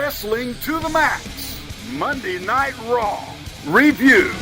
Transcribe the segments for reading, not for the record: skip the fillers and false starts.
Wrestling to the Max, Monday Night Raw Review.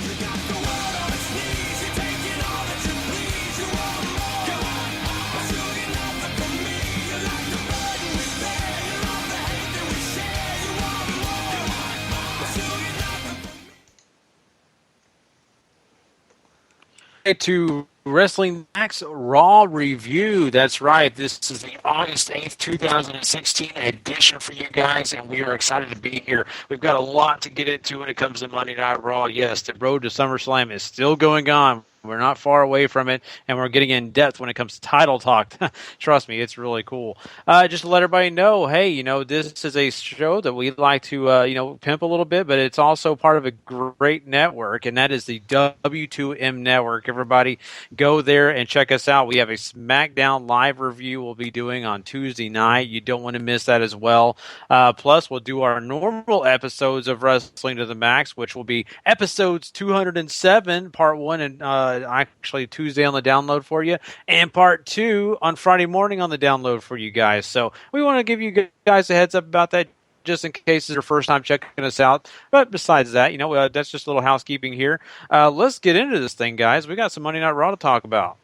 To Wrestling Max Raw Review. That's right. This is the August 8th, 2016 edition for you guys, and we are excited to be here. We've got a lot to get into when it comes to Monday Night Raw. Yes, the road to SummerSlam is still going on. We're not far away from it, and we're getting in depth when it comes to title talk. Trust me, it's really cool. Just to let everybody know, hey, this is a show that we like to, pimp a little bit, but it's also part of a great network, and that is the W2M Network. Everybody go there and check us out. We have a SmackDown live review we'll be doing on Tuesday night. You don't want to miss that as well. Plus, we'll do our normal episodes of Wrestling to the Max, which will be episodes 207, part 1, and actually Tuesday on the download for you, and part 2 on Friday morning on the download for you guys. So we want to give you guys a heads up about that, just in case it's your first time checking us out. But besides that, that's just a little housekeeping here. Let's get into this thing, guys. We got some Monday Night Raw to talk about.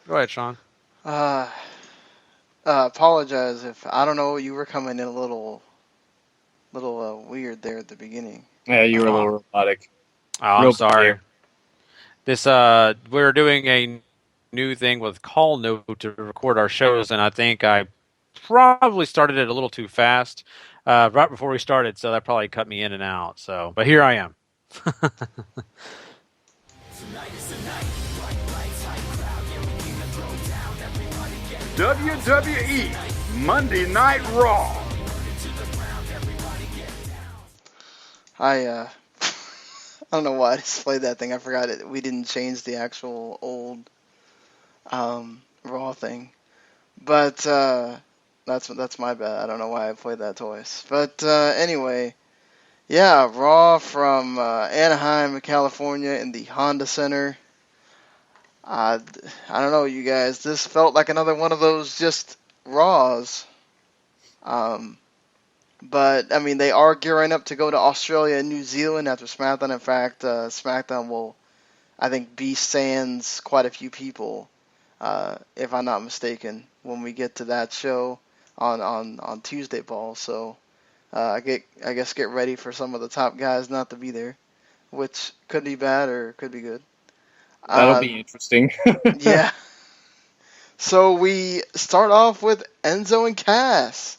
Go ahead, Sean. Apologize if I don't know, you were coming in a little weird there at the beginning. Yeah, you were a little robotic. Oh, I'm sorry. We're doing a new thing with Call Note to record our shows, and I think I probably started it a little too fast right before we started, so that probably cut me in and out. So, but here I am. WWE Monday Night Raw. I don't know why I just played that thing. I forgot it. We didn't change the actual old Raw thing, but that's my bad. I don't know why I played that twice. But anyway, yeah, Raw from Anaheim, California, in the Honda Center. I don't know, you guys. This felt like another one of those just Raws. But, I mean, they are gearing up to go to Australia and New Zealand after SmackDown. In fact, SmackDown will, I think, be sans quite a few people, if I'm not mistaken, when we get to that show on Tuesday, Paul. So, I guess get ready for some of the top guys not to be there, which could be bad or could be good. That'll be interesting. Yeah. So, we start off with Enzo and Cass.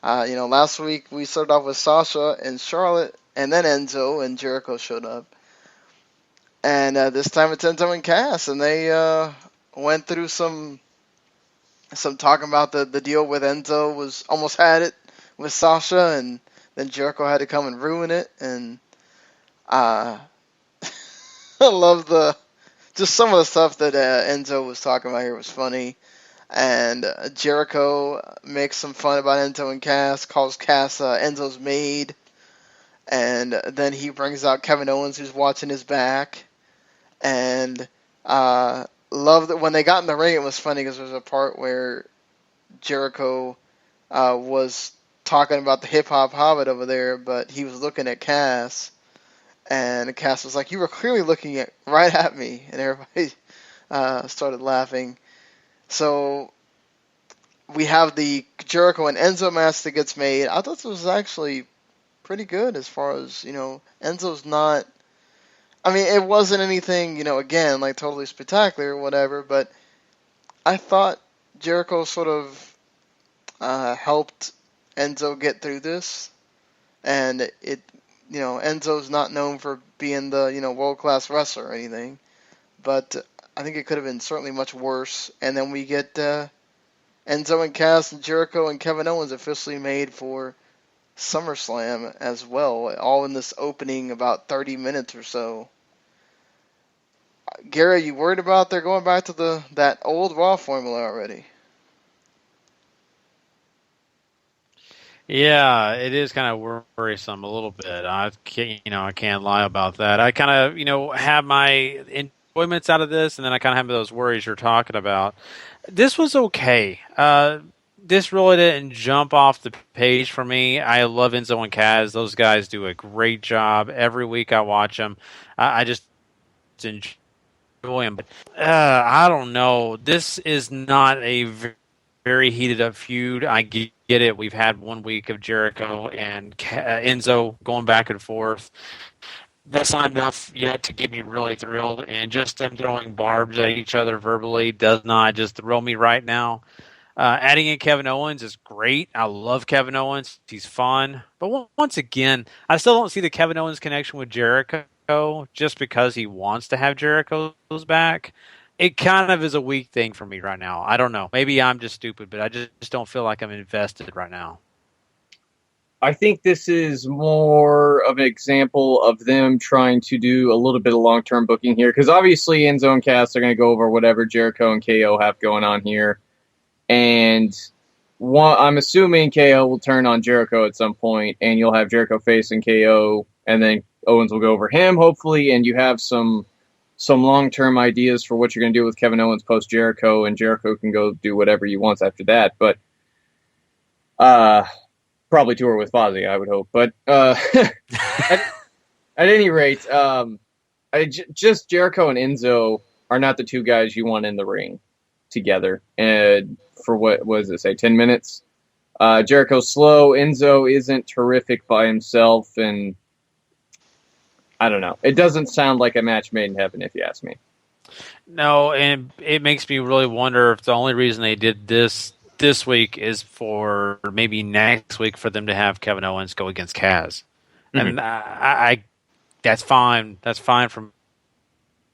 Last week we started off with Sasha and Charlotte, and then Enzo and Jericho showed up. And this time it's Enzo and Cass, and they went through some talking about the deal with Enzo was almost had it with Sasha, and then Jericho had to come and ruin it. And I love just some of the stuff that Enzo was talking about here was funny. And Jericho makes some fun about Enzo and Cass, calls Cass Enzo's maid. And then he brings out Kevin Owens, who's watching his back. And love that when they got in the ring, it was funny because there was a part where Jericho was talking about the hip-hop hobbit over there, but he was looking at Cass. And Cass was like, "You were clearly looking right at me." And everybody started laughing. So we have the Jericho and Enzo match that gets made. I thought this was actually pretty good as far as, Enzo's not... I mean, it wasn't anything, again, like totally spectacular or whatever, but I thought Jericho sort of helped Enzo get through this. And Enzo's not known for being the, world-class wrestler or anything. But I think it could have been certainly much worse. And then we get Enzo and Cass and Jericho and Kevin Owens officially made for SummerSlam as well, all in this opening about 30 minutes or so. Gary, you worried about they're going back to that old Raw formula already? Yeah, it is kind of worrisome a little bit. I can't lie about that. I kind of, have my enjoyments out of this, and then I kind of have those worries you're talking about. This was okay. this really didn't jump off the page for me. I love Enzo and Kaz. Those guys do a great job. Every week I watch them. I just enjoy them. But I don't know. This is not a very heated up feud. I get it. We've had 1 week of Jericho and Enzo going back and forth. That's not enough yet to get me really thrilled. And just them throwing barbs at each other verbally does not just thrill me right now. Adding in Kevin Owens is great. I love Kevin Owens. He's fun. But once again, I still don't see the Kevin Owens connection with Jericho just because he wants to have Jericho's back. It kind of is a weak thing for me right now. I don't know. Maybe I'm just stupid, but I just don't feel like I'm invested right now. I think this is more of an example of them trying to do a little bit of long-term booking here, because obviously Enzo and Cass are going to go over whatever Jericho and KO have going on here. And I'm assuming KO will turn on Jericho at some point, and you'll have Jericho facing KO, and then Owens will go over him, hopefully, and you have some long-term ideas for what you're going to do with Kevin Owens post-Jericho, and Jericho can go do whatever he wants after that. But probably tour with Fozzy, I would hope. But at any rate, just Jericho and Enzo are not the two guys you want in the ring together. And for what was it, say 10 minutes? Jericho's slow. Enzo isn't terrific by himself, and I don't know. It doesn't sound like a match made in heaven, if you ask me. No, and it makes me really wonder if the only reason they did this week is for maybe next week for them to have Kevin Owens go against Kaz. Mm-hmm. And I that's fine. That's fine for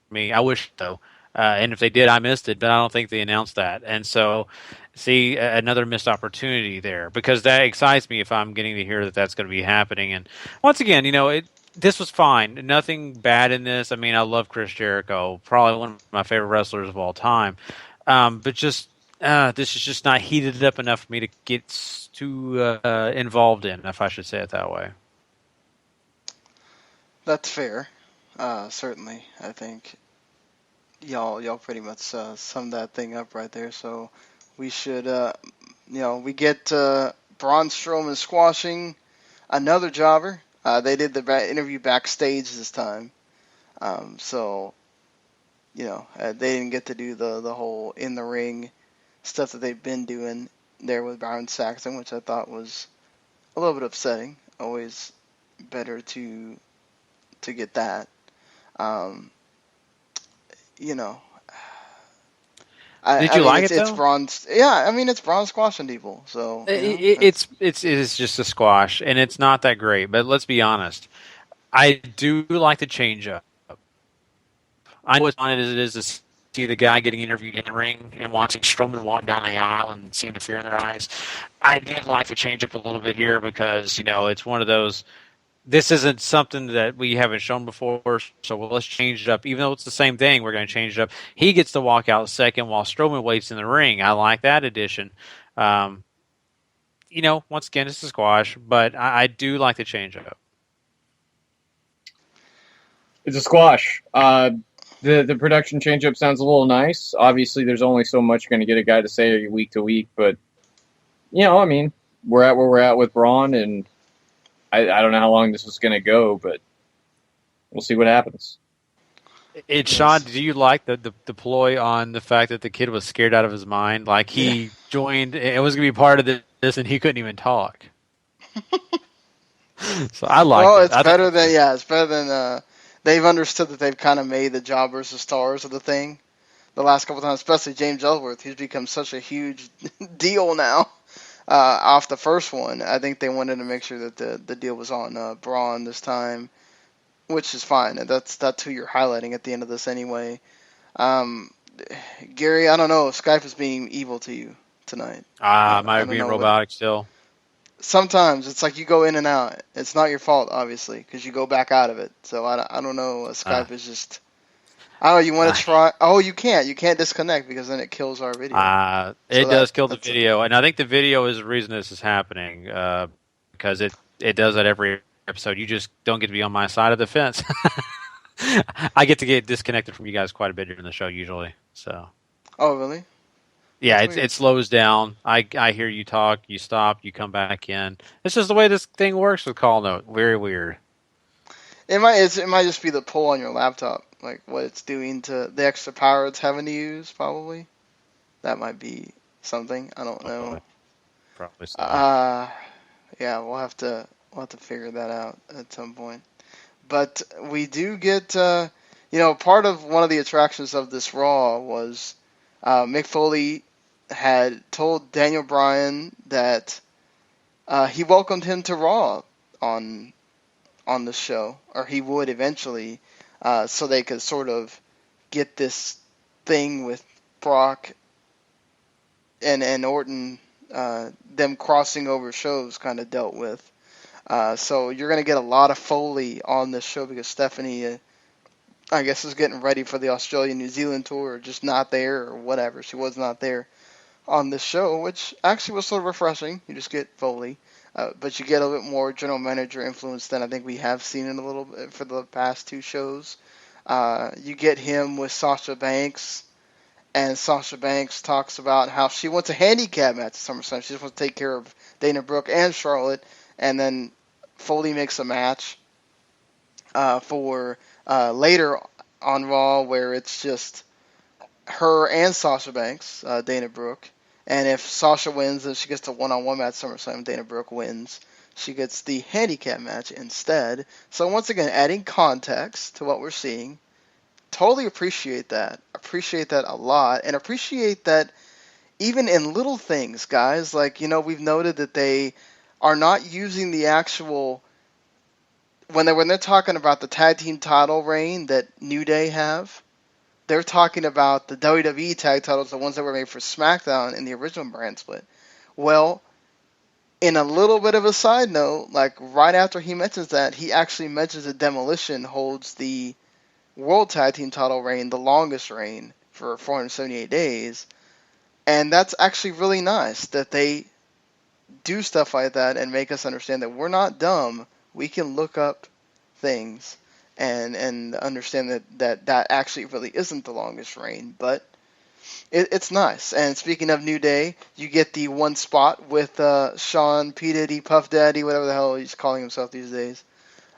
me. I wish though. And if they did, I missed it, but I don't think they announced that. And so, see, another missed opportunity there, because that excites me if I'm getting to hear that that's going to be happening. And once again, this was fine. Nothing bad in this. I mean, I love Chris Jericho, probably one of my favorite wrestlers of all time. But just this is just not heated up enough for me to get too involved in, if I should say it that way. That's fair. Certainly, I think y'all pretty much summed that thing up right there. So we should, we get Braun Strowman squashing another jobber. They did the interview backstage this time. So, they didn't get to do the whole in the ring stuff that they've been doing there with Byron Saxton, which I thought was a little bit upsetting. Always better to get that. Did you like it though? It's Braun. Yeah, I mean it's Braun squashing people. So it's just a squash, and it's not that great. But let's be honest, I do like the change up. I know as fun as it is to see the guy getting interviewed in the ring and watching Strowman walk down the aisle and seeing the fear in their eyes. I did like to change up a little bit here because it's one of those. This isn't something that we haven't shown before, so let's change it up. Even though it's the same thing, we're going to change it up. He gets to walk out second while Strowman waits in the ring. I like that addition. Once again, it's a squash, but I do like the change up. It's a squash. The production change up sounds a little nice. Obviously, there's only so much you're going to get a guy to say week to week, but I mean, we're at where we're at with Braun, and I don't know how long this was going to go, but we'll see what happens. Sean, do you like the ploy on the fact that the kid was scared out of his mind? Like he joined, it was going to be part of this, and he couldn't even talk. So I like. Well, it's better than they've understood that they've kind of made the jobbers the stars of the thing the last couple times, especially James Ellsworth, who's become such a huge deal now. Off the first one, I think they wanted to make sure that the deal was on Braun this time, which is fine. That's who you're highlighting at the end of this anyway. Gary, I don't know if Skype is being evil to you tonight. Am I being robotic still? Sometimes it's like you go in and out. It's not your fault, obviously, because you go back out of it. So I don't know. Skype is just. Oh, you want to try? Oh, you can't. You can't disconnect because then it kills our video. It does kill the video, and I think the video is the reason this is happening because it does that every episode. You just don't get to be on my side of the fence. I get to get disconnected from you guys quite a bit during the show usually. So. Oh, really? Yeah, That's weird. it slows down. I hear you talk, you stop, you come back in. It's just the way this thing works with Call Note. Very weird. It might just be the pull on your laptop, like what it's doing to the extra power it's having to use. Probably that might be something. I don't know. Probably so. Yeah, we'll have to figure that out at some point. But we do get, part of one of the attractions of this Raw was Mick Foley had told Daniel Bryan that he welcomed him to Raw on the show, or he would eventually, so they could sort of get this thing with Brock and Orton, them crossing over shows kind of dealt with. So you're going to get a lot of Foley on this show because Stephanie, I guess, is getting ready for the Australia-New Zealand tour, or just not there, or whatever. She was not there on this show, which actually was sort of refreshing. You just get Foley. But you get a little bit more general manager influence than I think we have seen in a little bit for the past two shows. You get him with Sasha Banks, and Sasha Banks talks about how she wants a handicap match at SummerSlam. She just wants to take care of Dana Brooke and Charlotte, and then Foley makes a match for later on Raw where it's just her and Sasha Banks, Dana Brooke. And if Sasha wins, then she gets the one-on-one match SummerSlam. Dana Brooke wins. She gets the handicap match instead. So once again, adding context to what we're seeing. Totally appreciate that. Appreciate that a lot. And appreciate that even in little things, guys. Like, we've noted that they are not using the actual... When they're talking about the tag team title reign that New Day have, they're talking about the WWE tag titles, the ones that were made for SmackDown in the original brand split. Well, in a little bit of a side note, like right after he mentions that, he actually mentions that Demolition holds the World Tag Team title reign, the longest reign, for 478 days. And that's actually really nice that they do stuff like that and make us understand that we're not dumb. We can look up things and understand that actually really isn't the longest reign, but it's nice. And speaking of New Day, you get the one spot with Sean P. Diddy, Puff Daddy, whatever the hell he's calling himself these days,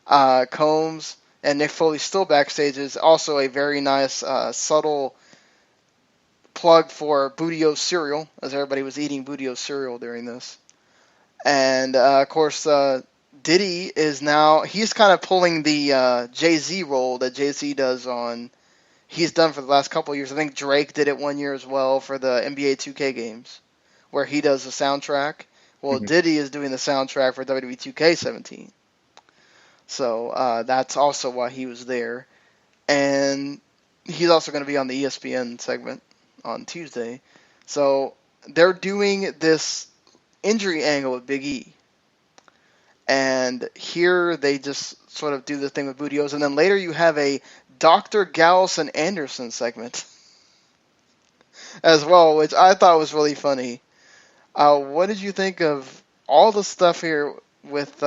Combs, and Mick Foley still backstage is also a very nice, subtle plug for Bootio cereal, as everybody was eating Bootio cereal during this. And, of course, Diddy is now, he's kind of pulling the Jay-Z role that Jay-Z does he's done for the last couple of years. I think Drake did it one year as well for the NBA 2K games, where he does the soundtrack. Well, Diddy is doing the soundtrack for WWE 2K17. So that's also why he was there. And he's also going to be on the ESPN segment on Tuesday. So they're doing this injury angle with Big E. And here they just sort of do the thing with Bootios. And then later you have a Dr. Gallows and Anderson segment as well, which I thought was really funny. What did you think of all the stuff here with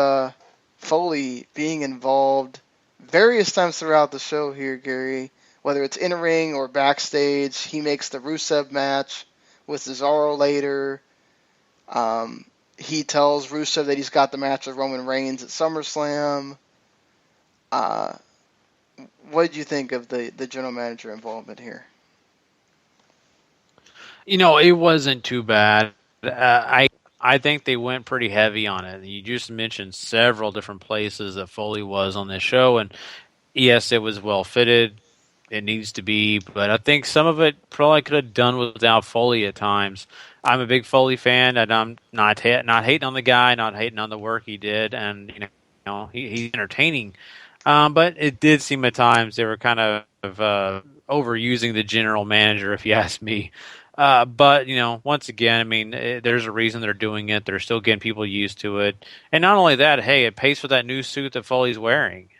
Foley being involved various times throughout the show here, Gary? Whether it's in a ring or backstage, he makes the Rusev match with Cesaro later. He tells Rusev that he's got the match with Roman Reigns at SummerSlam. What did you think of the general manager involvement here? It wasn't too bad. I think they went pretty heavy on it. You just mentioned several different places that Foley was on this show, and yes, it was well fitted. It needs to be, but I think some of it probably could have done without Foley at times. I'm a big Foley fan, and I'm not hating on the guy, not hating on the work he did, and he's entertaining. But it did seem at times they were kind of overusing the general manager, if you ask me. But once again, I mean, there's a reason they're doing it. They're still getting people used to it, and not only that, hey, it pays for that new suit that Foley's wearing.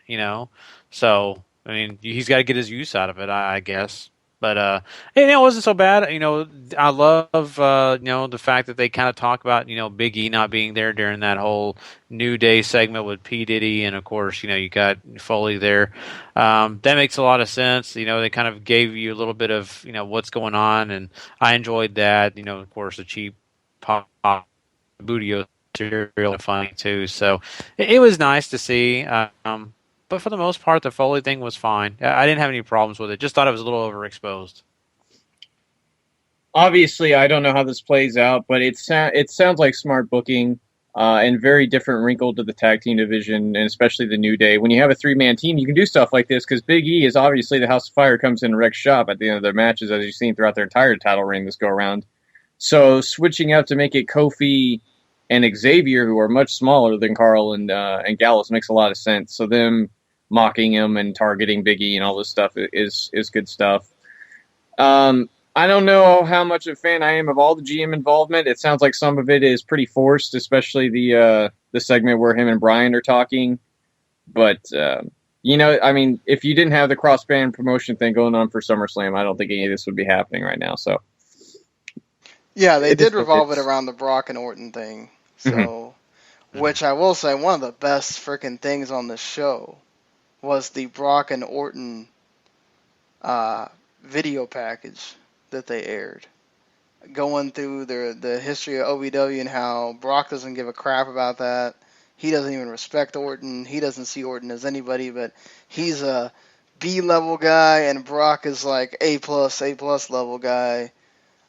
So I mean, he's got to get his use out of it, I guess. But it wasn't so bad. I love the fact that they kind of talk about Big E not being there during that whole New Day segment with P Diddy, and of course you got Foley there. That makes a lot of sense. They kind of gave you a little bit of what's going on, and I enjoyed that. Of course the cheap pop Booty really funny too. So it was nice to see. But for the most part, the Foley thing was fine. I didn't have any problems with it. Just thought it was a little overexposed. Obviously, I don't know how this plays out, but it sounds like smart booking and very different wrinkle to the tag team division, and especially the New Day. When you have a 3-man team, you can do stuff like this because Big E is obviously the House of Fire, comes in and wrecks shop at the end of their matches, as you've seen throughout their entire title reign this go around. So switching out to make it Kofi and Xavier, who are much smaller than Carl and Gallows, makes a lot of sense. So them mocking him and targeting Big E and all this stuff is good stuff. I don't know how much of a fan I am of all the GM involvement. It sounds like some of it is pretty forced, especially the segment where him and Brian are talking. But if you didn't have the cross-band promotion thing going on for SummerSlam, I don't think any of this would be happening right now. So yeah, they did revolve it around the Brock and Orton thing. So, which I will say, one of the best freaking things on the show was the Brock and Orton video package that they aired, going through the history of OVW and how Brock doesn't give a crap about that. He doesn't even respect Orton. He doesn't see Orton as anybody, but he's a B-level guy, and Brock is like A+ level guy.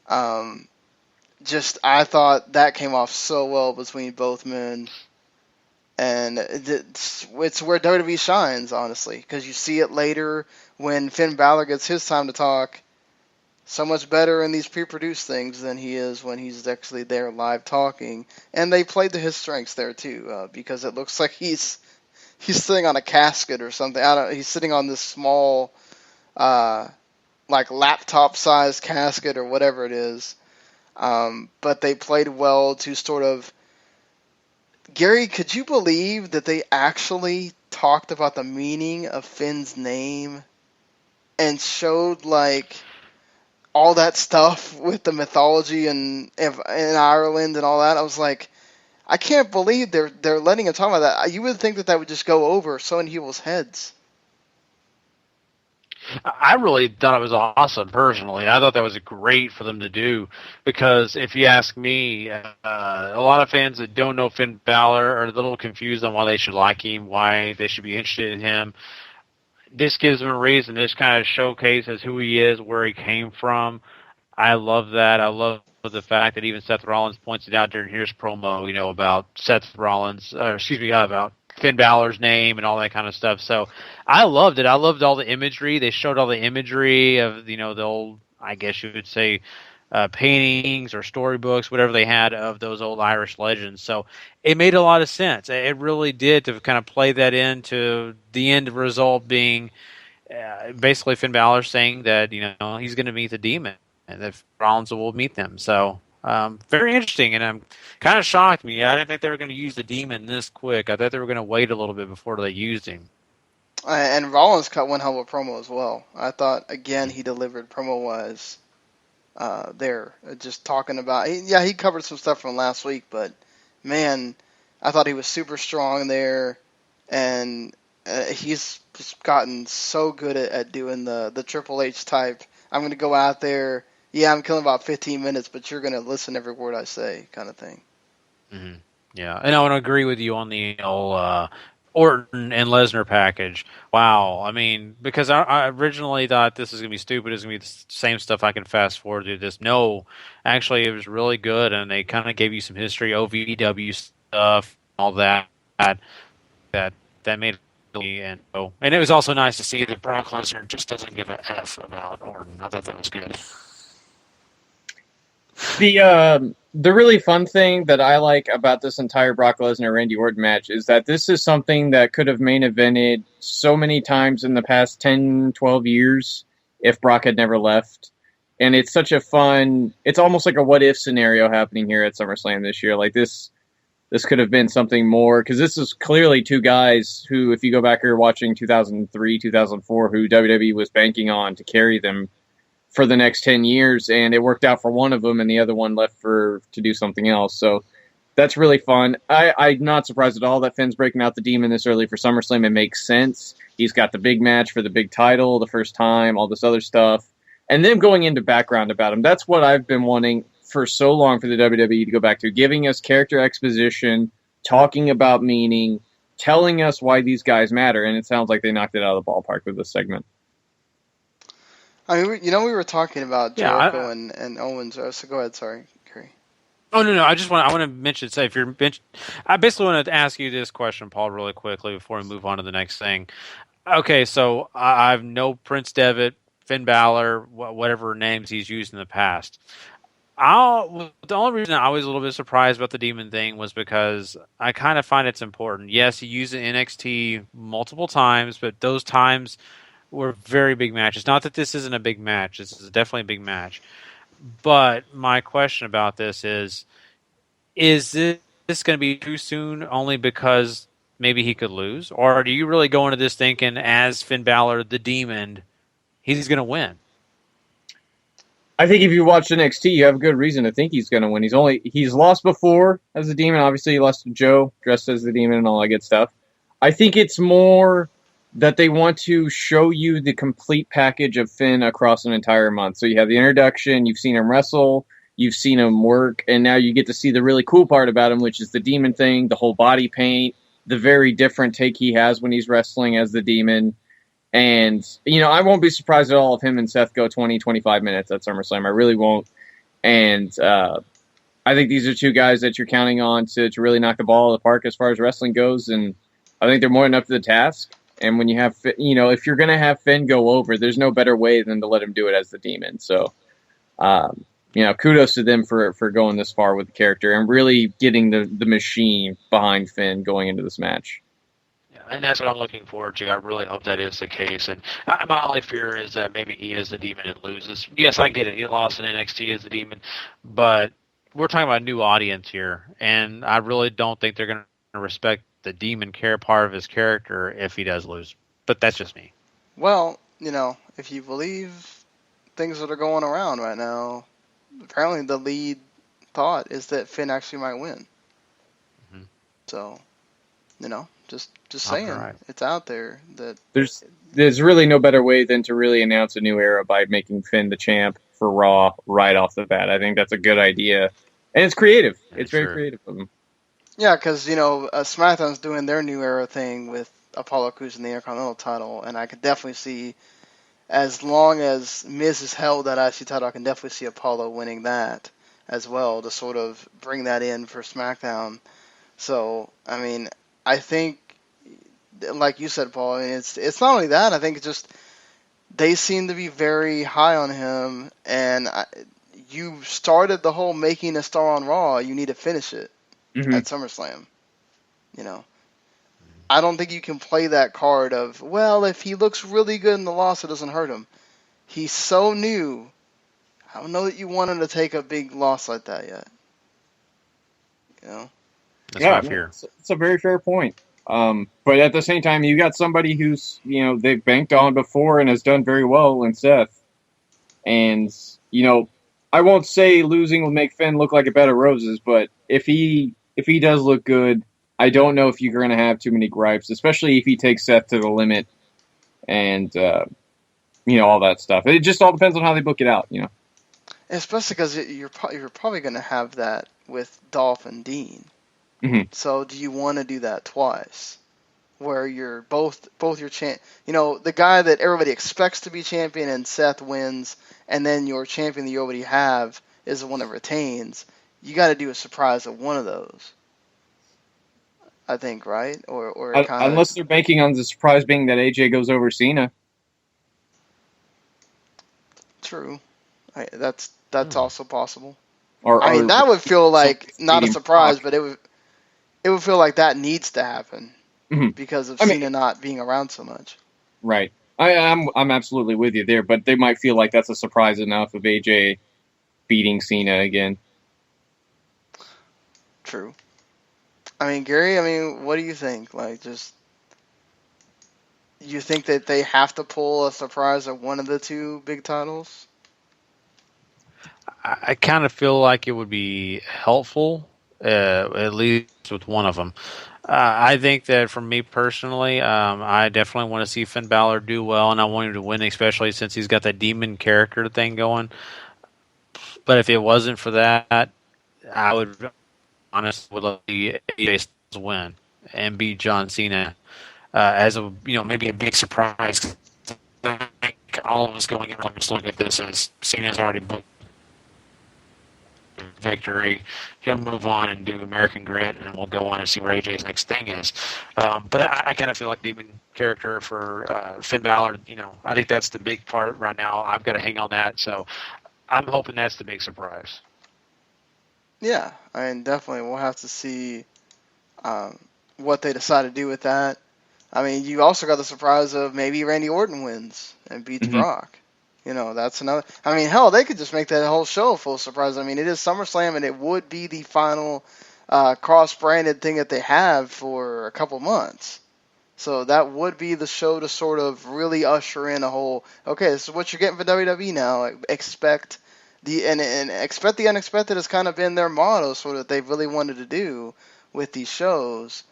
I thought that came off so well between both men. And it's where WWE shines, honestly, because you see it later when Finn Balor gets his time to talk. So much better in these pre-produced things than he is when he's actually there live talking. And they played to his strengths there too, because it looks like he's sitting on a casket or something. He's sitting on this small, like laptop-sized casket or whatever it is. But they played well to sort of. Gary, could you believe that they actually talked about the meaning of Finn's name and showed like all that stuff with the mythology in Ireland and all that? I was like, I can't believe they're letting him talk about that. You would think that would just go over so many people's heads. I really thought it was awesome, personally. I thought that was great for them to do, because if you ask me, a lot of fans that don't know Finn Balor are a little confused on why they should like him, why they should be interested in him. This gives them a reason. This kind of showcases who he is, where he came from. I love that. I love the fact that even Seth Rollins points it out during his promo, about about Finn Balor's name and all that kind of stuff. So I loved it. I loved all the imagery. They showed all the imagery of, the old, I guess you would say, paintings or storybooks, whatever they had of those old Irish legends. So it made a lot of sense. It really did, to kind of play that into the end result being basically Finn Balor saying that, he's going to meet the demon and that Rollins will meet them. So very interesting, and I'm kind of shocked me. I didn't think they were going to use the demon this quick. I thought they were going to wait a little bit before they used him. And Rollins cut one hell of a promo as well. I thought, again, he delivered promo-wise there. Just talking about... he covered some stuff from last week, but, man, I thought he was super strong there, and he's just gotten so good at doing the Triple H type. I'm going to go out there... Yeah, I'm killing about 15 minutes, but you're going to listen to every word I say, kind of thing. Mm-hmm. Yeah, and I want to agree with you on the Orton and Lesnar package. Wow, I mean, because I originally thought this is going to be stupid. It's going to be the same stuff I can fast forward to this. No, actually, it was really good, and they kind of gave you some history, OVW stuff, all that made it. And it was also nice to see that Brock Lesnar just doesn't give a F about Orton. I thought that was good. The really fun thing that I like about this entire Brock Lesnar-Randy Orton match is that this is something that could have main evented so many times in the past 10, 12 years if Brock had never left. And it's such a fun... It's almost like a what-if scenario happening here at SummerSlam this year. Like, this could have been something more, because this is clearly two guys who, if you go back here watching 2003, 2004, who WWE was banking on to carry them for the next 10 years, and it worked out for one of them, and the other one left to do something else. So that's really fun. I'm not surprised at all that Finn's breaking out the Demon this early for SummerSlam. It makes sense. He's got the big match for the big title the first time, all this other stuff. And then going into background about him. That's what I've been wanting for so long for the WWE to go back to, giving us character exposition, talking about meaning, telling us why these guys matter, and it sounds like they knocked it out of the ballpark with this segment. I mean, we were talking about Jericho and Owens. So go ahead, sorry, Kerry. Oh no! I want to mention. Say, I basically want to ask you this question, Paul, really quickly before we move on to the next thing. Okay, so I've no Prince Devitt, Finn Balor, whatever names he's used in the past. The only reason I was a little bit surprised about the Demon thing was because I kind of find it's important. Yes, he used it in NXT multiple times, but those times were very big matches. Not that this isn't a big match. This is definitely a big match. But my question about this is this going to be too soon only because maybe he could lose? Or do you really go into this thinking as Finn Balor, the Demon, he's going to win? I think if you watch NXT, you have a good reason to think he's going to win. He's lost before as the Demon. Obviously, he lost to Joe, dressed as the Demon and all that good stuff. I think it's more that they want to show you the complete package of Finn across an entire month. So you have the introduction, you've seen him wrestle, you've seen him work, and now you get to see the really cool part about him, which is the Demon thing, the whole body paint, the very different take he has when he's wrestling as the Demon. And, I won't be surprised at all if him and Seth go 20, 25 minutes at SummerSlam. I really won't. And I think these are two guys that you're counting on to really knock the ball out of the park as far as wrestling goes, and I think they're more than up to the task. And when you have, if you're going to have Finn go over, there's no better way than to let him do it as the Demon. So, kudos to them for going this far with the character and really getting the machine behind Finn going into this match. Yeah, and that's what I'm looking forward to. I really hope that is the case. And my only fear is that maybe he is the Demon and loses. Yes, I get it. He lost in NXT as the Demon, but we're talking about a new audience here, and I really don't think they're going to respect the Demon part of his character if he does lose. But that's just me. Well, if you believe things that are going around right now, apparently the lead thought is that Finn actually might win. Mm-hmm. So, just saying, right. It's out there that there's really no better way than to really announce a new era by making Finn the champ for Raw right off the bat. I think that's a good idea, and it's creative. It's very creative of them. Yeah, because, SmackDown's doing their new era thing with Apollo Crews in the Intercontinental title, and I could definitely see, as long as Miz has held that IC title, I can definitely see Apollo winning that as well to sort of bring that in for SmackDown. So, I think, like you said, Paul, it's not only that, I think it's just they seem to be very high on him, and you started the whole making a star on Raw, you need to finish it. Mm-hmm. At SummerSlam. I don't think you can play that card of, well, if he looks really good in the loss, it doesn't hurt him. He's so new. I don't know that you want him to take a big loss like that yet. That's my fear. It's a very fair point. But at the same time, you got somebody who's, they've banked on before and has done very well in Seth. And, I won't say losing will make Finn look like a bed of roses, but if he does look good, I don't know if you're going to have too many gripes, especially if he takes Seth to the limit and, all that stuff. It just all depends on how they book it out, Especially because you're probably going to have that with Dolph and Dean. Mm-hmm. So do you want to do that twice? Where you're both your the guy that everybody expects to be champion and Seth wins, and then your champion that you already have is the one that retains. You got to do a surprise of one of those, I think, right? Or unless they're banking on the surprise being that AJ goes over Cena. True, that's also possible. Or that would feel like not a surprise, but it would feel like that needs to happen. Mm-hmm. Because of Cena not being around so much. Right. I'm absolutely with you there, but they might feel like that's a surprise enough of AJ beating Cena again. True. Gary, what do you think? You think that they have to pull a surprise at one of the two big titles? I kind of feel like it would be helpful, at least with one of them. I think that for me personally, I definitely want to see Finn Balor do well, and I want him to win, especially since he's got that demon character thing going. But if it wasn't for that, I would honestly would love to see AJ Styles win and beat John Cena as a maybe a big surprise. I think all of us going in just look at this as Cena's already booked victory. He'll move on and do American Grit, and we'll go on and see where AJ's next thing is. But I kind of feel like demon character for Finn Balor. I think that's the big part right now. I've got to hang on that, so I'm hoping that's the big surprise. Yeah, definitely we'll have to see what they decide to do with that. You also got the surprise of maybe Randy Orton wins and beats Brock. That's another. Hell, they could just make that whole show a full surprise. It is SummerSlam, and it would be the final cross-branded thing that they have for a couple months. So that would be the show to sort of really usher in a whole. Okay, this is what you're getting for WWE now. Expect the unexpected has kind of been their motto, sort of they've really wanted to do with these shows.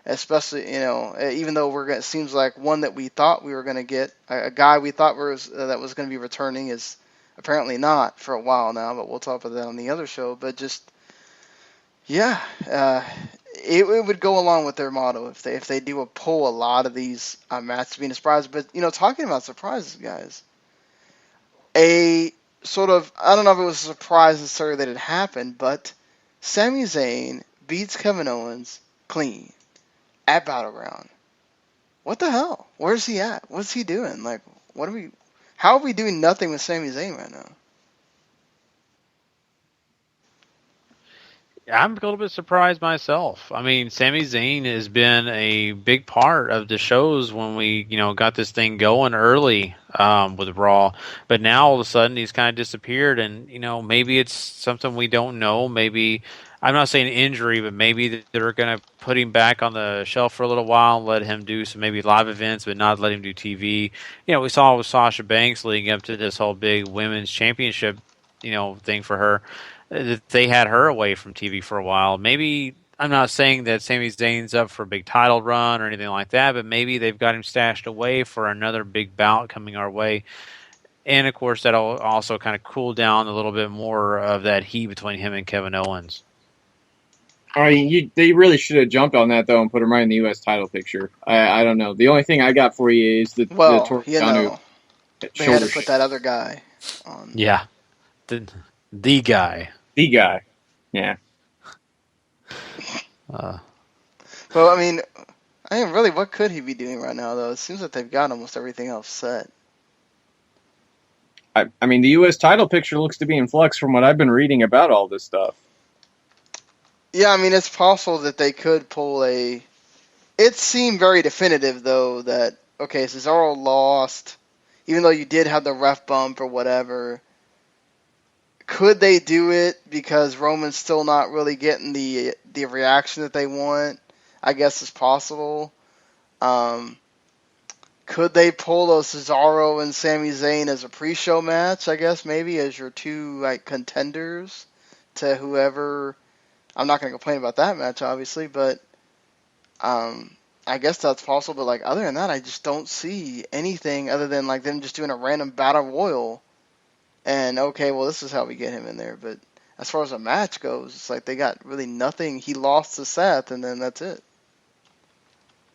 Especially, even though it seems like one that we thought we were going to get, a guy we thought that was going to be returning is apparently not for a while now, but we'll talk about that on the other show. But just, yeah, it would go along with their motto if they do pull a lot of these matches being a surprise. But, talking about surprises, guys, a sort of, I don't know if it was a surprise necessarily that it happened, but Sami Zayn beats Kevin Owens clean at Battleground. What the hell? Where's he at? What's he doing? How are we doing nothing with Sami Zayn right now? I'm a little bit surprised myself. Sami Zayn has been a big part of the shows when we, got this thing going early with Raw. But now all of a sudden he's kind of disappeared, and maybe it's something we don't know. Maybe I'm not saying injury, but maybe they're going to put him back on the shelf for a little while and let him do some maybe live events, but not let him do TV. We saw with Sasha Banks leading up to this whole big women's championship, thing for her. They had her away from TV for a while. Maybe I'm not saying that Sami Zayn's up for a big title run or anything like that, but maybe they've got him stashed away for another big bout coming our way. And of course, that'll also kind of cool down a little bit more of that heat between him and Kevin Owens. They really should have jumped on that though and put him right in the U.S. title picture. I don't know. The only thing I got for you is the Torriano. They had to put that other guy on. Yeah, the guy. The guy. Yeah. Well, really, what could he be doing right now, though? It seems like they've got almost everything else set. The U.S. title picture looks to be in flux from what I've been reading about all this stuff. Yeah, it's possible that they could pull a... It seemed very definitive, though, that, okay, Cesaro lost, even though you did have the ref bump or whatever. Could they do it because Roman's still not really getting the reaction that they want? I guess it's possible. Could they pull a Cesaro and Sami Zayn as a pre-show match, I guess, maybe, as your two contenders to whoever... I'm not going to complain about that match, obviously, but I guess that's possible. But other than that, I just don't see anything other than them just doing a random battle royal. And okay, well, this is how we get him in there. But as far as a match goes, it's they got really nothing. He lost to Seth, and then that's it.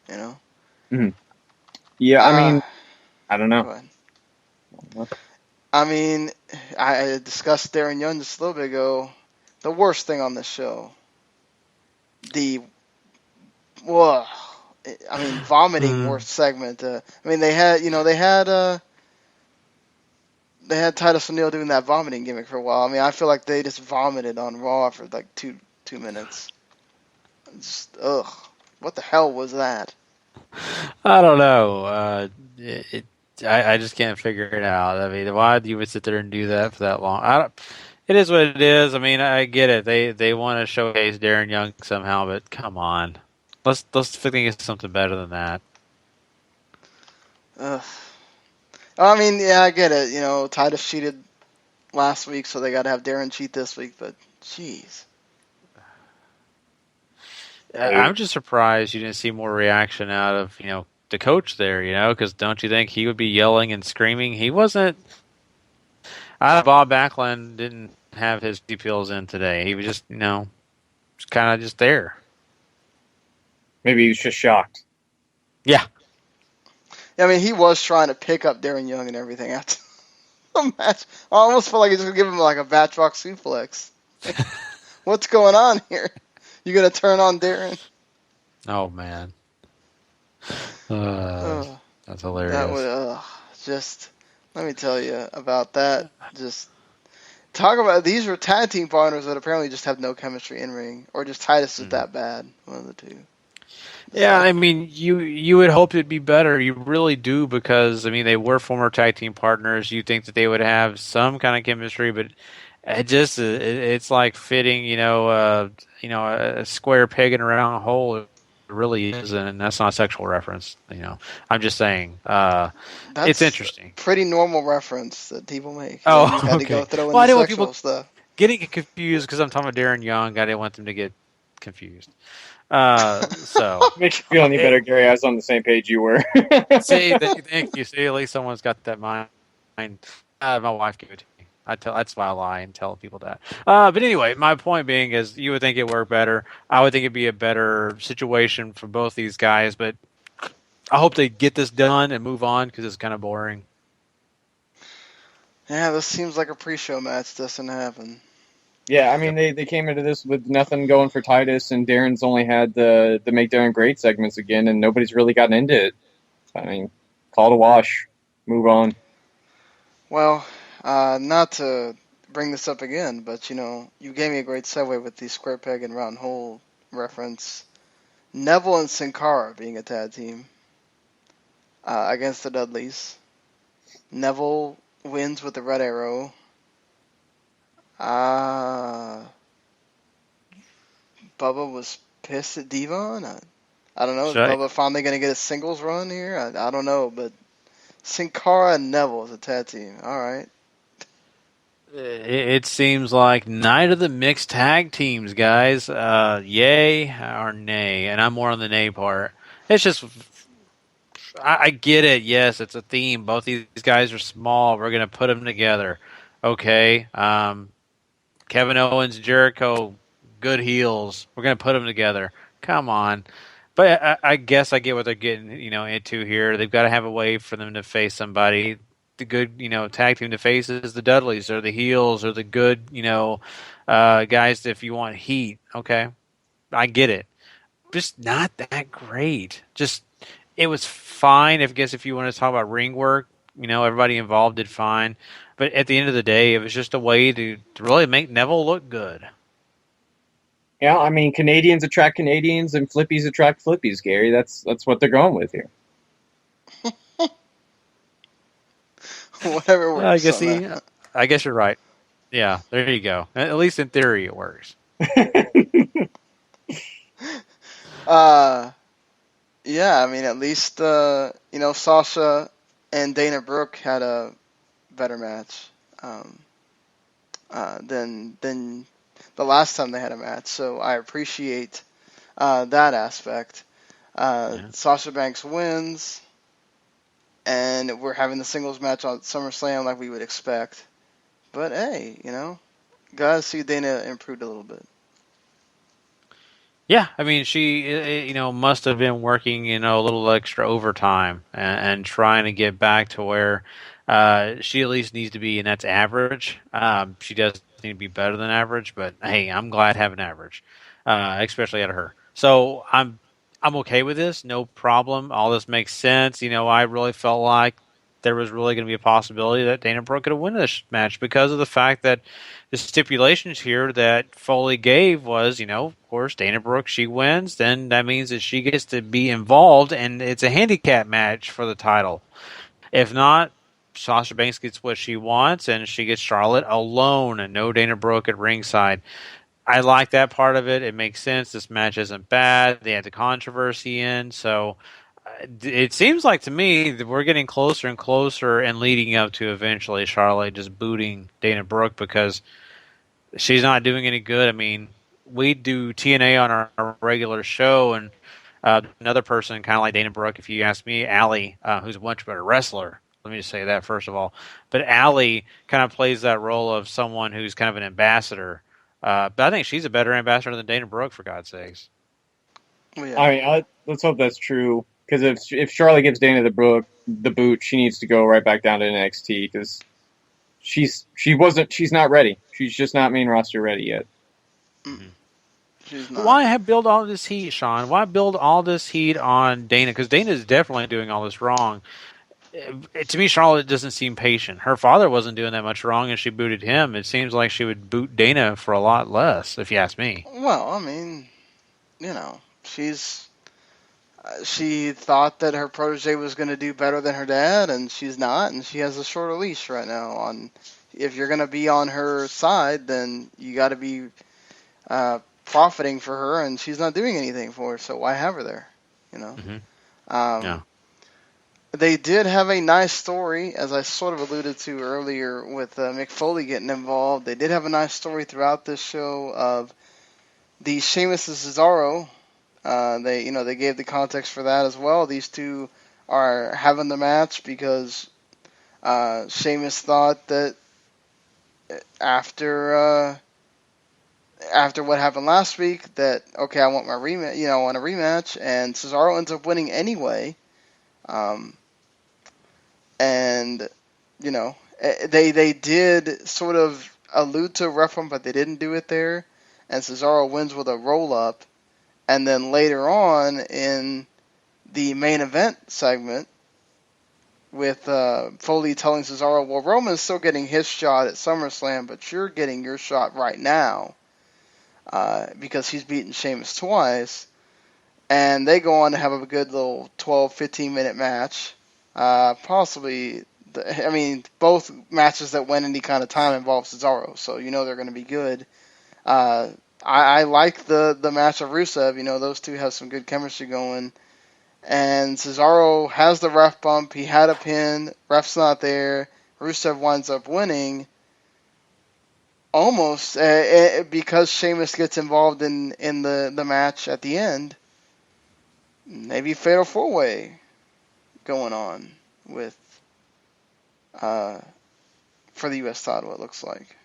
Mm-hmm. Yeah, I don't know. I discussed Darren Young just a little bit ago. The worst thing on this show. Vomiting worst segment. They had Titus O'Neil doing that vomiting gimmick for a while. I feel like they just vomited on Raw for 2 minutes. Just, ugh. What the hell was that? I don't know. I just can't figure it out. Why do you would sit there and do that for that long? It is what it is. I get it. They want to showcase Darren Young somehow, but come on, let's think of something better than that. Yeah, I get it. Titus cheated last week, so they got to have Darren cheat this week. But jeez. I'm just surprised you didn't see more reaction out of the coach there. Because don't you think he would be yelling and screaming? He wasn't. Bob Backlund didn't have his pills in today. He was just just kind of just there. Maybe he was just shocked. Yeah. I mean, he was trying to pick up Darren Young and everything after the match. I almost felt like he's going to give him like a backdrop suplex. Like, what's going on here? You going to turn on Darren? Oh, man. That's hilarious. That would, just, let me tell you about that. Just talk about, these were tag team partners that apparently just have no chemistry in ring, or just Titus is that bad. One of the two. Yeah, I mean, you would hope it'd be better. You really do, because I mean, they were former tag team partners. You think that they would have some kind of chemistry, but it's like fitting, a square peg in a round hole. It really is, and that's not a sexual reference. I'm just saying. It's interesting. Pretty normal reference that people make. Oh, you had okay. to go throw in Well, I the didn't want sexual people stuff. getting confused because I'm talking about Darren Young. I didn't want them to get confused. So makes you feel any better, Gary. I was on the same page you were. Thank you. See, at least someone's got that mind. My wife gave it to me. That's why I lie and tell people that. But anyway, my point being is, you would think it worked better. I would think it'd be a better situation for both these guys. But I hope they get this done and move on, because it's kind of boring. Yeah, this seems like a pre-show match. Doesn't happen. Yeah, I mean, they came into this with nothing going for Titus, and Darren's only had the Make Darren Great segments again, and nobody's really gotten into it. I mean, call it a wash. Move on. Well, not to bring this up again, but, you gave me a great segue with the square peg and round hole reference. Neville and Sin Cara being a tag team against the Dudleys. Neville wins with the red arrow. Bubba was pissed at Devon. I don't know. Is Bubba finally going to get a singles run here? I don't know, but Sin Cara and Neville is a tag team. All right. It seems like night of the mixed tag teams, guys. Yay or nay? And I'm more on the nay part. It's just, I get it. Yes, it's a theme. Both these guys are small. We're going to put them together. Okay. Kevin Owens, Jericho, good heels. We're going to put them together. Come on. But I guess I get what they're getting, into here. They've got to have a way for them to face somebody. The good, tag team to face is the Dudleys, or the heels, or the good, guys if you want heat. Okay. I get it. Just not that great. Just, it was fine. If you want to talk about ring work, everybody involved did fine. But at the end of the day, it was just a way to really make Neville look good. Yeah, I mean, Canadians attract Canadians, and Flippies attract Flippies, Gary. That's what they're going with here. Whatever works. I guess you're right. Yeah, there you go. At least in theory, it works. Yeah, I mean, at least Sasha and Dana Brooke had a better match than the last time they had a match. So I appreciate that aspect. Sasha Banks wins, and we're having the singles match on SummerSlam like we would expect. But hey, gotta see Dana improved a little bit. Yeah, I mean, she, must have been working, a little extra overtime and trying to get back to where she at least needs to be, and that's average. She does need to be better than average, but hey, I'm glad having average, especially out of her. So I'm okay with this, no problem. All this makes sense. I really felt like there was really going to be a possibility that Dana Brooke could have won this match because of the fact that the stipulations here that Foley gave was, of course, Dana Brooke, she wins, then that means that she gets to be involved, and it's a handicap match for the title. If not, Sasha Banks gets what she wants, and she gets Charlotte alone, and no Dana Brooke at ringside. I like that part of it. It makes sense. This match isn't bad. They had the controversy in, so It seems like to me that we're getting closer and closer and leading up to eventually Charlotte just booting Dana Brooke because she's not doing any good. I mean, we do TNA on our regular show, and another person, kind of like Dana Brooke, if you ask me, Allie, who's a much better wrestler. Let me just say that first of all. But Allie kind of plays that role of someone who's kind of an ambassador. But I think she's a better ambassador than Dana Brooke, for God's sakes. Well, yeah. I mean, let's hope that's true. Because if Charlotte gives Dana the boot, she needs to go right back down to NXT because she's not ready. She's just not main roster ready yet. She's not. Why build all this heat, Sean? Why build all this heat on Dana? Because Dana is definitely doing all this wrong. To me, Charlotte doesn't seem patient. Her father wasn't doing that much wrong, and she booted him. It seems like she would boot Dana for a lot less, if you ask me. Well, I mean, she thought that her protege was going to do better than her dad, and she's not, and she has a shorter leash right now. On if you're going to be on her side, then you got to be profiting for her, and she's not doing anything for her, so why have her there? Mm-hmm. Yeah. They did have a nice story, as I sort of alluded to earlier, with Mick Foley getting involved. They did have a nice story throughout this show of the Sheamus and Cesaro. They gave the context for that as well. These two are having the match because Sheamus thought that after what happened last week, that okay, I want my rematch. I want a rematch, and Cesaro ends up winning anyway. And they did sort of allude to a ref bump, but they didn't do it there. And Cesaro wins with a roll up. And then later on in the main event segment, with Foley telling Cesaro, well, Roman's still getting his shot at SummerSlam, but you're getting your shot right now because he's beaten Sheamus twice. And they go on to have a good little 12, 15-minute match. Possibly, both matches that went any kind of time involve Cesaro, so they're going to be good. I like the match of Rusev. Those two have some good chemistry going. And Cesaro has the ref bump. He had a pin. Ref's not there. Rusev winds up winning. Almost because Sheamus gets involved in the match at the end. Maybe Fatal 4-Way going on with for the U.S. title, it looks like.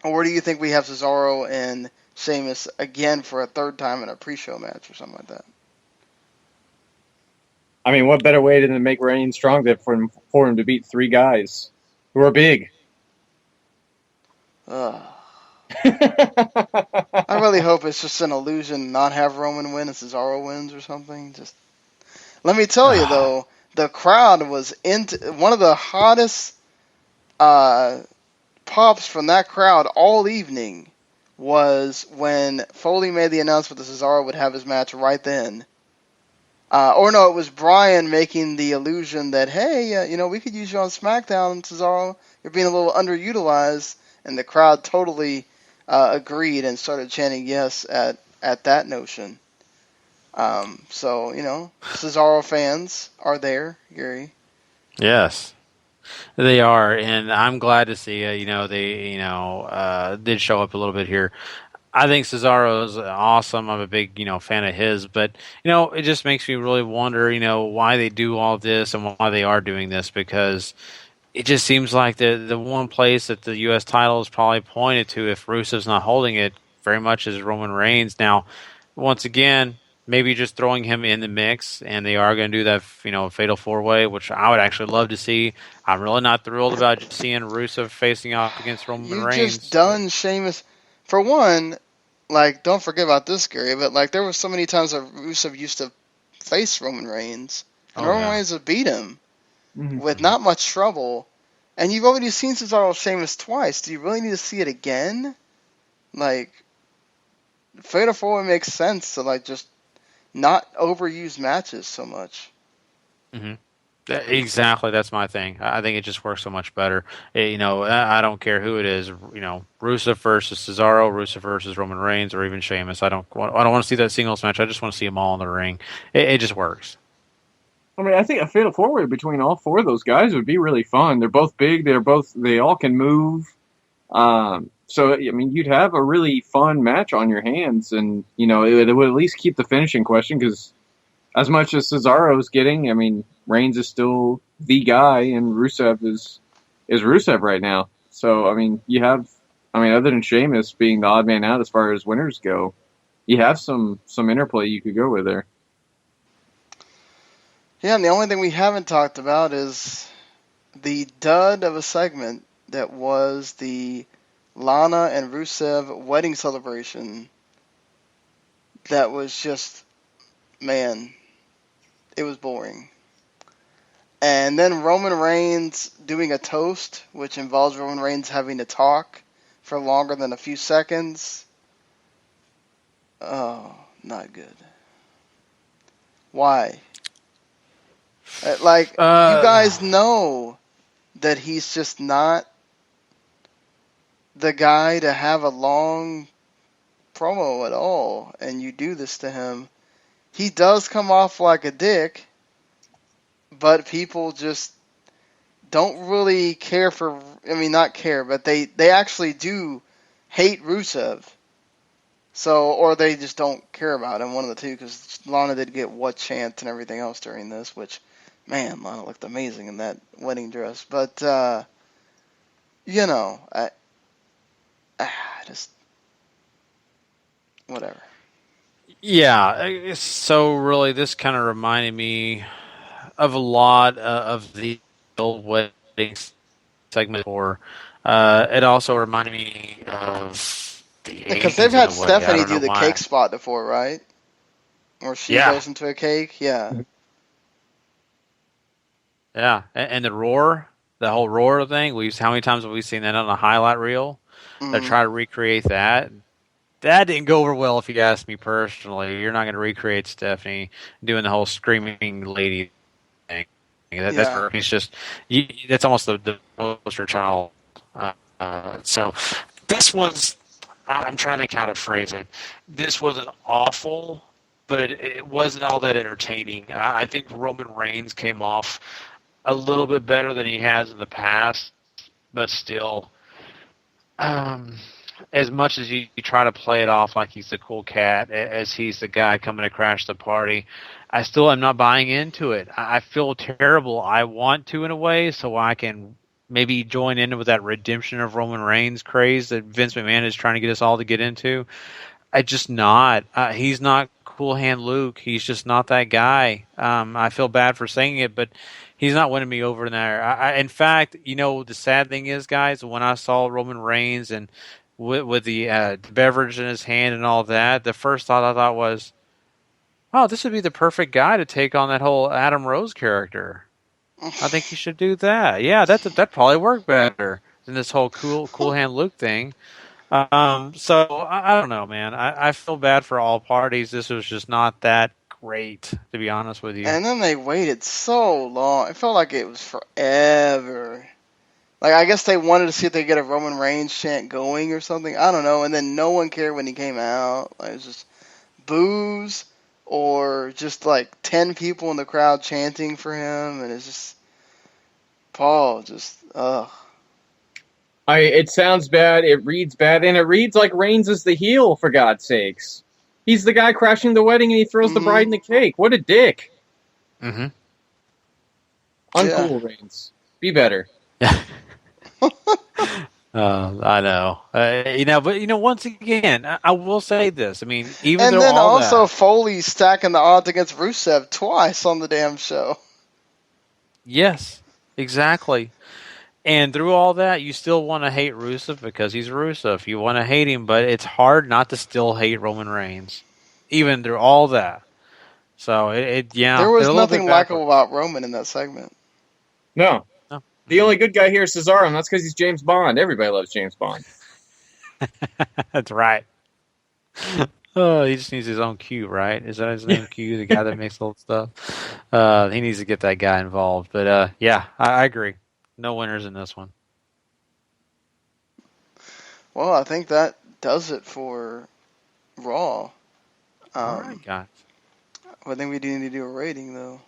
Or do you think we have Cesaro and Sheamus again for a third time in a pre-show match or something like that? I mean, what better way than to make Reigns strong than for him to beat three guys who are big? I really hope it's just an illusion, not have Roman win and Cesaro wins or something. Just let me tell you though, the crowd was into one of the hottest pops from that crowd all evening was when Foley made the announcement that Cesaro would have his match right then. It was Bryan making the illusion that, hey, we could use you on SmackDown, Cesaro. You're being a little underutilized. And the crowd totally agreed and started chanting yes at that notion. Cesaro fans are there, Gary. Yes, they are, and I'm glad to see they did show up a little bit here. I think Cesaro is awesome. I'm a big fan of his, but it just makes me really wonder why they do all this and why they are doing this, because it just seems like the one place that the U.S. title is probably pointed to if Rusev's not holding it very much is Roman Reigns. Now, once again, maybe just throwing him in the mix, and they are going to do that, fatal 4-way, which I would actually love to see. I'm really not thrilled about just seeing Rusev facing off against Roman Reigns. You just done Sheamus. For one, don't forget about this, Gary, but there were so many times that Rusev used to face Roman Reigns, and Roman Reigns would beat him with not much trouble. And you've already seen Cesaro Sheamus twice. Do you really need to see it again? Fatal 4-way makes sense to just not overuse matches so much. Mm-hmm. Exactly, that's my thing. I think it just works so much better. I don't care who it is. Rusev versus Cesaro, Rusev versus Roman Reigns, or even Sheamus. I don't want to see that singles match. I just want to see them all in the ring. It just works. I mean, I think a fatal four-way between all four of those guys would be really fun. They're both big. They all can move. So, I mean, you'd have a really fun match on your hands, and, it would at least keep the finishing question, because as much as Cesaro's getting, I mean, Reigns is still the guy, and Rusev is Rusev right now. So, I mean, other than Sheamus being the odd man out as far as winners go, you have some interplay you could go with there. Yeah, and the only thing we haven't talked about is the dud of a segment that was the Lana and Rusev wedding celebration. That was just, man, it was boring. And then Roman Reigns doing a toast, which involves Roman Reigns having to talk for longer than a few seconds. Oh, not good. Why? You guys know that he's just not the guy to have a long promo at all, and you do this to him. He does come off like a dick, but people just don't really care for, not care, but they actually do hate Rusev. So, or they just don't care about him, one of the two, because Lana did get what chant and everything else during this, which, man, Lana looked amazing in that wedding dress. But, I just, whatever. Yeah, so really this kind of reminded me of a lot of the old wedding segment before. It also reminded me of the Because 80s they've had in a way. I Stephanie don't do know the why. cake spot before, right? Where she goes into a cake, yeah. Yeah, and the roar, the whole roar thing. How many times have we seen that on a highlight reel? They try to recreate that. That didn't go over well, if you ask me personally. You're not going to recreate Stephanie doing the whole screaming lady thing. That's for it's just that's almost the poster child. So this was. I'm trying to kind of phrase it. This wasn't awful, but it wasn't all that entertaining. I think Roman Reigns came off a little bit better than he has in the past, but still, as much as you try to play it off like he's the cool cat, as he's the guy coming to crash the party, I still am not buying into it. I feel terrible. I want to, in a way, so I can maybe join in with that redemption of Roman Reigns craze that Vince McMahon is trying to get us all to get into. I just not. He's not Cool Hand Luke. He's just not that guy. I feel bad for saying it, but he's not winning me over in there. In fact, the sad thing is, guys, when I saw Roman Reigns and with the beverage in his hand and all that, the first thought I thought was, oh, this would be the perfect guy to take on that whole Adam Rose character. I think he should do that. Yeah, that probably work better than this whole cool hand Luke thing. So I don't know, man. I feel bad for all parties. This was just not that great, to be honest with you. And then they waited so long. It felt like it was forever. Like, I guess they wanted to see if they get a Roman Reigns chant going or something. I don't know. And then no one cared when he came out. Like, it was just boos or just like 10 people in the crowd chanting for him. And it's just, Paul, just, ugh. It sounds bad, it reads bad, and it reads like Reigns is the heel, for God's sakes. He's the guy crashing the wedding and he throws the bride in the cake. What a dick. Mm-hmm. Uncool, Reigns. Be better. Yeah. I know. But once again, I will say this. I mean, even and though then all also that, Foley stacking the odds against Rusev twice on the damn show. yes, exactly. And through all that, you still want to hate Rusev because he's Rusev. You want to hate him, but it's hard not to still hate Roman Reigns, even through all that. So there was nothing likable about Roman in that segment. No. The only good guy here is Cesaro, and that's because he's James Bond. Everybody loves James Bond. That's right. Oh, he just needs his own Q, right? Is that his name, Q, the guy that makes all the stuff? He needs to get that guy involved. But yeah, I agree. No winners in this one. Well, I think that does it for Raw. All right, guys. I think we do need to do a rating, though.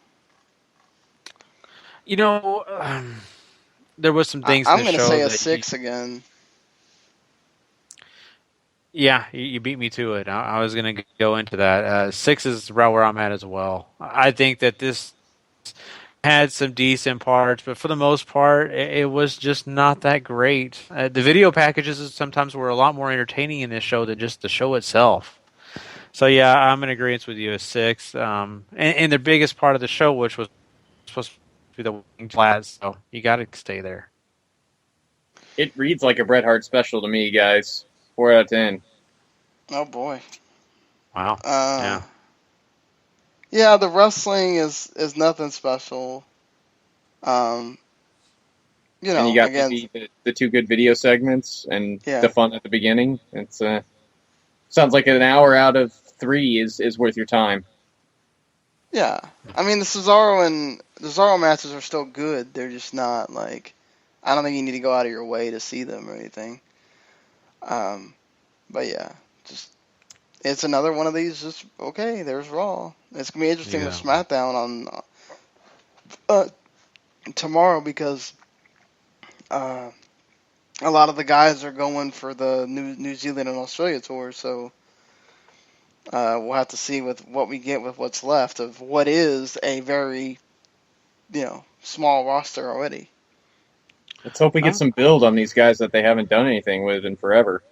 You know, there was some things in I'm the going to show say a that 6 again. yeah, you beat me to it. I was going to go into that. 6 is right where I'm at as well. I think that this had some decent parts, but for the most part, it was just not that great. The video packages sometimes were a lot more entertaining in this show than just the show itself. So yeah, I'm in agreement with you. A 6, and the biggest part of the show, which was supposed to be the wing flats, so you got to stay there. It reads like a Bret Hart special to me, guys. 4 out of 10. Oh, boy. Wow. Yeah. Yeah, the wrestling is nothing special. And you got again, the 2 good video segments and Yeah. the fun at the beginning. It's sounds like an hour out of 3 is worth your time. yeah. I mean, the Cesaro matches are still good. They're just not like, I don't think you need to go out of your way to see them or anything. But yeah, just it's another one of these. Just okay. There's Raw. It's gonna be interesting with SmackDown on tomorrow because a lot of the guys are going for the New Zealand and Australia tour. So we'll have to see with what we get with what's left of what is a very small roster already. Let's hope we get some build on these guys that they haven't done anything with in forever.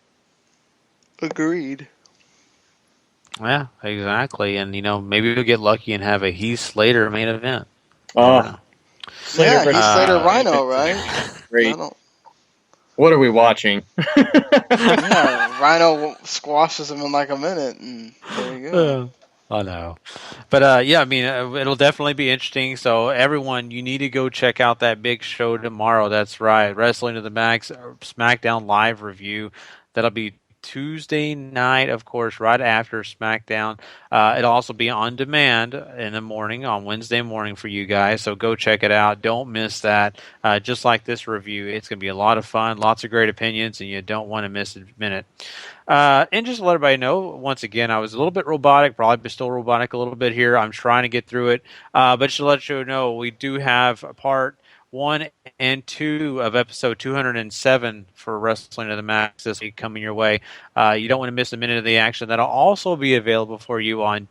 Agreed. Yeah, exactly. And, maybe we'll get lucky and have a Heath Slater main event. Heath Slater Rhino, right? Great. What are we watching? Yeah, Rhino squashes him in like a minute, and there you go. I know. But, yeah, I mean, it'll definitely be interesting. So, everyone, you need to go check out that big show tomorrow. That's right. Wrestling to the Max SmackDown Live review. That'll be Tuesday night, of course, right after SmackDown. It'll also be on demand in the morning, on Wednesday morning for you guys. So go check it out. Don't miss that. Just like this review, it's going to be a lot of fun, lots of great opinions, and you don't want to miss a minute. And just to let everybody know, once again, I was a little bit robotic, probably still robotic a little bit here. I'm trying to get through it. But just to let you know, we do have part 1 and 2 of episode 207 for Wrestling to the Max this week coming your way. You don't want to miss a minute of the action. That'll also be available for you on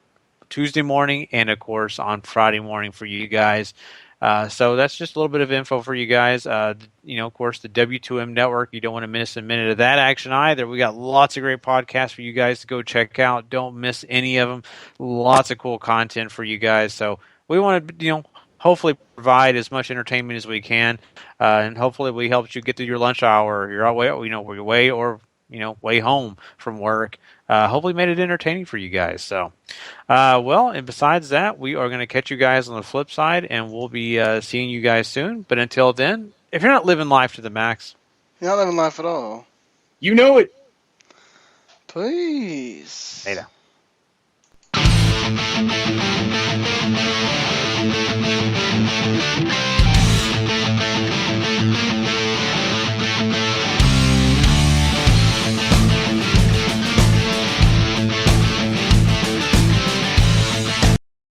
Tuesday morning and, of course, on Friday morning for you guys. So that's just a little bit of info for you guys. Of course, the W2M network. You don't want to miss a minute of that action either. We got lots of great podcasts for you guys to go check out. Don't miss any of them. Lots of cool content for you guys. So we want to, hopefully provide as much entertainment as we can, and hopefully we helped you get through your lunch hour, your way, way or way home from work. Hopefully made it entertaining for you guys. So, and besides that, we are going to catch you guys on the flip side, and we'll be seeing you guys soon. But until then, if you're not living life to the max, you're not living life at all. You know it. Please. Later.